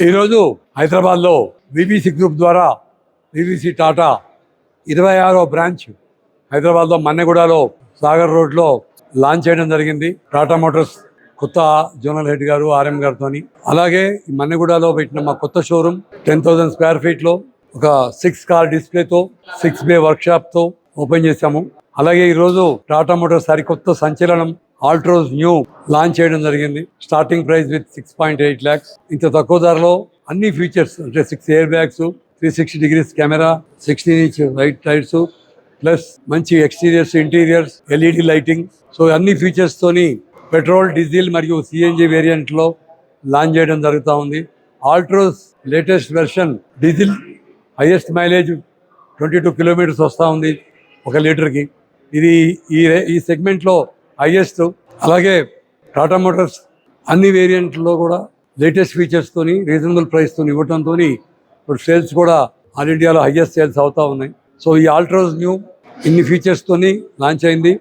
ఈరోజు హైదరాబాద్లో VBC group ద్వారా విబిసి టాటా 26వ బ్రాంచ్ హైదరాబాద్లో మన్నెగూడలో సాగర్ రోడ్లో లాంచ్ చేయడం జరిగింది. టాటా మోటార్స్ కొత్త జోనల్ హెడ్ గారు ఆర్ఎం గారితో. అలాగే మన్నెగూడలో పెట్టిన మా కొత్త షోరూమ్ 10,000 స్క్వేర్ ఫీట్లో ఒక 6 కార్ డిస్ప్లేతో 6 బే వర్క్షాప్తో ఓపెన్ చేశాము. అలాగే ఈరోజు టాటా మోటార్స్ సరికొత్త సంచలనం ఆల్ట్రోజ్ న్యూ లాంచ్ చేయడం జరిగింది. Starting price with 6.8 lakhs. ఇంత తక్కువ ధరలో అన్ని ఫీచర్స్ అంటే 6 air bags, 360 degrees camera, 16-inch white tyres, plus మంచి exteriors, interiors, LED lighting. So అన్ని ఫీచర్స్ తోని పెట్రోల్, డీజిల్ మరియు సిఎన్జి వేరియంట్లో లాంచ్ చేయడం జరుగుతూ ఉంది. Altroz latest version diesel highest mileage 22 kilometers వస్తూ ఉంది 1 లీటర్కి. ఇది ఈ సెగ్మెంట్లో హైయెస్ట్. అలాగే టాటా మోటార్స్ అన్ని వేరియంట్లో కూడా లేటెస్ట్ ఫీచర్స్తోని రీజనబుల్ ప్రైస్తో ఇవ్వడంతో ఇప్పుడు సేల్స్ కూడా ఆల్ ఇండియాలో హైయెస్ట్ సేల్స్ అవుతూ ఉన్నాయి. సో ఈ ఆల్ట్రోజ్ న్యూ ఇన్ని ఫీచర్స్తోని లాంచ్ అయింది.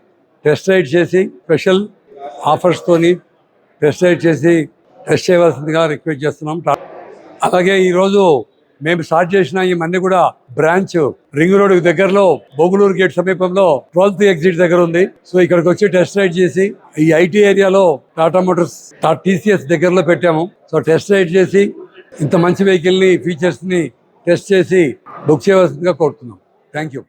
టెస్ట్ రైడ్ చేసి స్పెషల్ ఆఫర్స్తోని టెస్ట్ రైడ్ చేసి టెస్ట్ చేయవలసిందిగా రిక్వెస్ట్ చేస్తున్నాం. అలాగే ఈరోజు మేము స్టార్ట్ చేసిన ఈ మన్నెగూడ బ్రాంచ్ రింగ్ రోడ్ దగ్గరలో బొగులూరు గేట్ సమీపంలో 12th exit దగ్గర ఉంది. సో ఇక్కడికి వచ్చి టెస్ట్ రైడ్ చేసి ఈ ఐటీ ఏరియాలో టాటా మోటార్స్ టీసీఎస్ దగ్గరలో పెట్టాము. సో టెస్ట్ రైడ్ చేసి ఇంత మంచి వెహికల్ని ఫీచర్స్ని టెస్ట్ చేసి బుక్ చేయవలసిందిగా కోరుతున్నాం. Thank you.